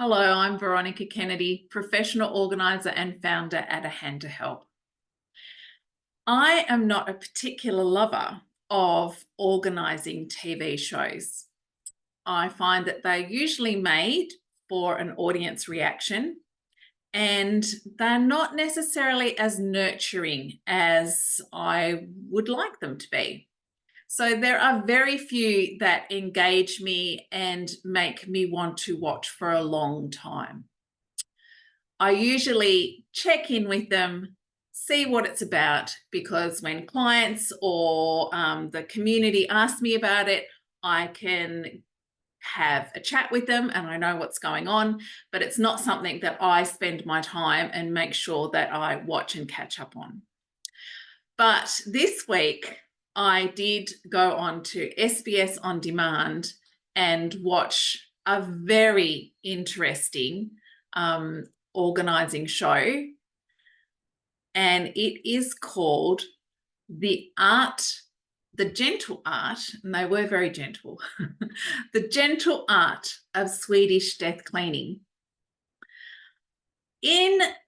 Hello, I'm Veronica Kennedy, professional organizer and founder at A Hand to Help. I am not a particular lover of organising TV shows. I find that they're usually made for an audience reaction and they're not necessarily as nurturing as I would like them to be. So there are very few that engage me and make me want to watch for a long time. I usually check in with them, see what it's about, because when clients or the community ask me about it, I can have a chat with them and I know what's going on, but it's not something that I spend my time and make sure that I watch and catch up on. But this week, I did go on to SBS On Demand and watch a very interesting organising show, and it is called The Gentle Art, and they were very gentle, The Gentle Art of Swedish Death Cleaning.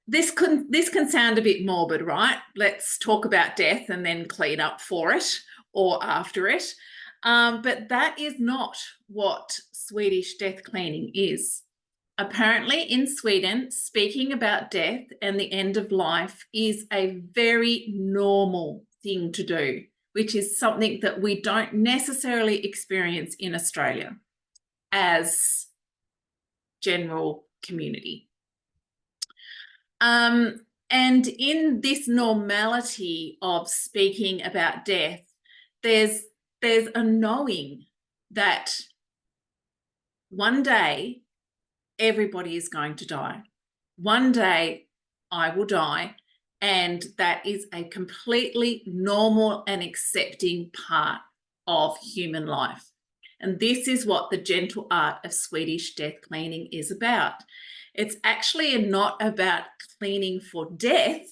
This can sound a bit morbid, right? Let's talk about death and then clean up for it or after it. But that is not what Swedish death cleaning is. Apparently in Sweden, speaking about death and the end of life is a very normal thing to do, which is something that we don't necessarily experience in Australia as general community. And in this normality of speaking about death, there's a knowing that one day everybody is going to die. One day I will die, and that is a completely normal and accepting part of human life. And this is what the gentle art of Swedish death cleaning is about. It's actually not about cleaning for death.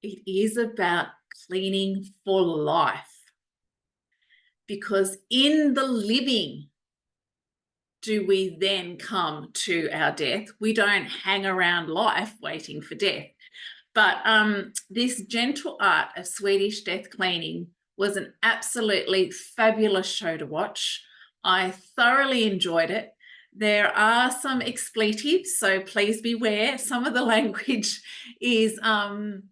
It is about cleaning for life. Because in the living do we then come to our death. We don't hang around life waiting for death. But this gentle art of Swedish death cleaning was an absolutely fabulous show to watch. I thoroughly enjoyed it. There are some expletives, so please beware. Some of the language is, well,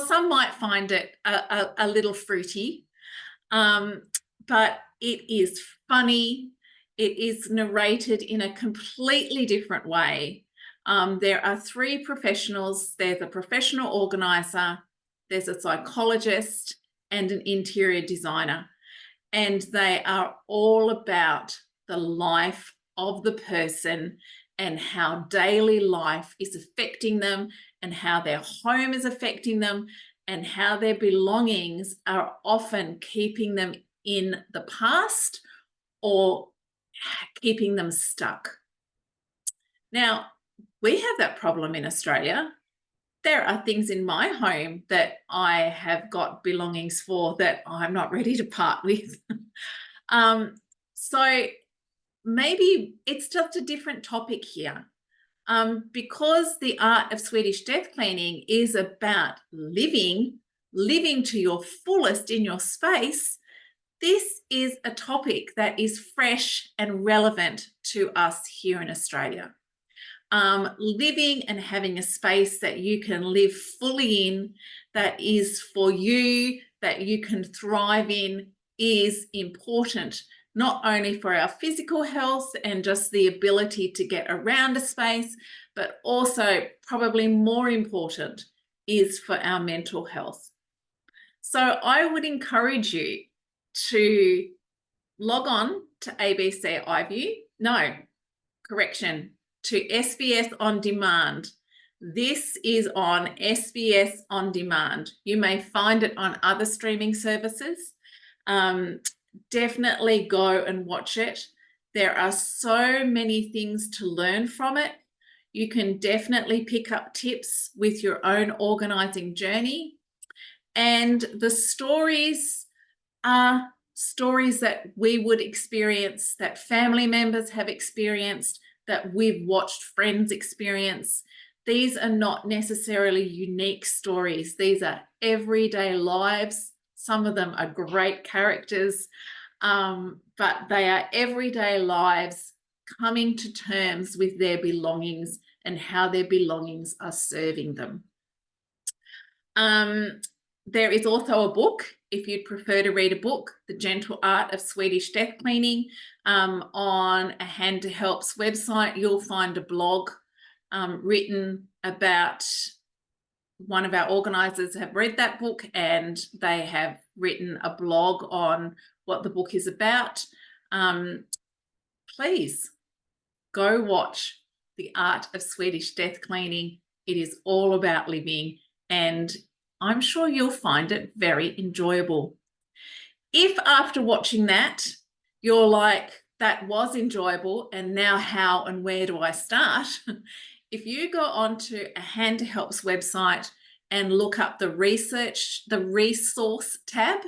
some might find it a little fruity, but it is funny. It is narrated in a completely different way. There are three professionals. There's a professional organizer, there's a psychologist, and an interior designer. And they are all about the life of the person and how daily life is affecting them and how their home is affecting them and how their belongings are often keeping them in the past or keeping them stuck. Now, we have that problem in Australia. There are things in my home that I have got belongings for that I'm not ready to part with. So maybe it's just a different topic here. Because the art of Swedish death cleaning is about living to your fullest in your space, this is a topic that is fresh and relevant to us here in Australia. Living and having a space that you can live fully in, that is for you, that you can thrive in, is important, not only for our physical health and just the ability to get around a space, but also probably more important is for our mental health. So I would encourage you to log on to ABC iView, to SBS On Demand. This is on SBS On Demand. You may find it on other streaming services. Definitely go and watch it. There are so many things to learn from it. You can definitely pick up tips with your own organising journey. And the stories are stories that we would experience, that family members have experienced, that we've watched friends experience. These are not necessarily unique stories. These are everyday lives. Some of them are great characters, but they are everyday lives coming to terms with their belongings and how their belongings are serving them. There is also a book, if you'd prefer to read a book, The Gentle Art of Swedish Death Cleaning. On A Hand to Help's website, you'll find a blog written about, one of our organisers have read that book and they have written a blog on what the book is about. Please go watch The Art of Swedish Death Cleaning. It is all about living, and I'm sure you'll find it very enjoyable. If after watching that, you're like, that was enjoyable, and now how and where do I start? If you go onto A Hand to Help's website and look up the resource tab,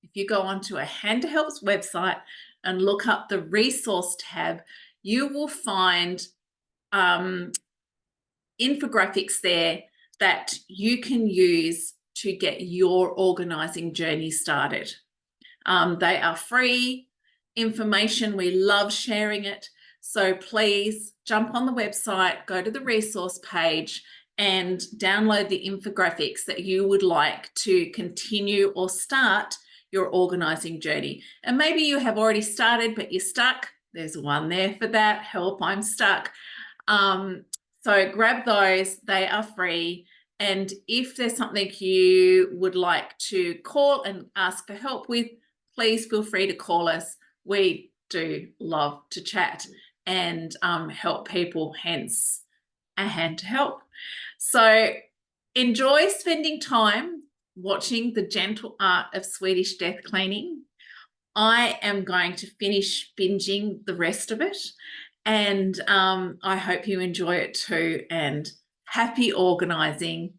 if you go onto A Hand to Help's website and look up the resource tab, you will find infographics there that you can use to get your organising journey started. They are free information. We love sharing it. So please jump on the website, go to the resource page and download the infographics that you would like to continue or start your organising journey. And maybe you have already started, but you're stuck. There's one there for that. Help, I'm stuck. So grab those, they are free. And if there's something you would like to call and ask for help with, please feel free to call us. We do love to chat and help people, hence A Hand to Help. So enjoy spending time watching The Gentle Art of Swedish Death Cleaning. I am going to finish binging the rest of it, and I hope you enjoy it too. And happy organising,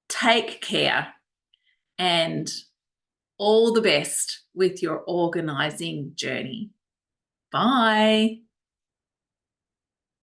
take care, and all the best with your organising journey. Bye.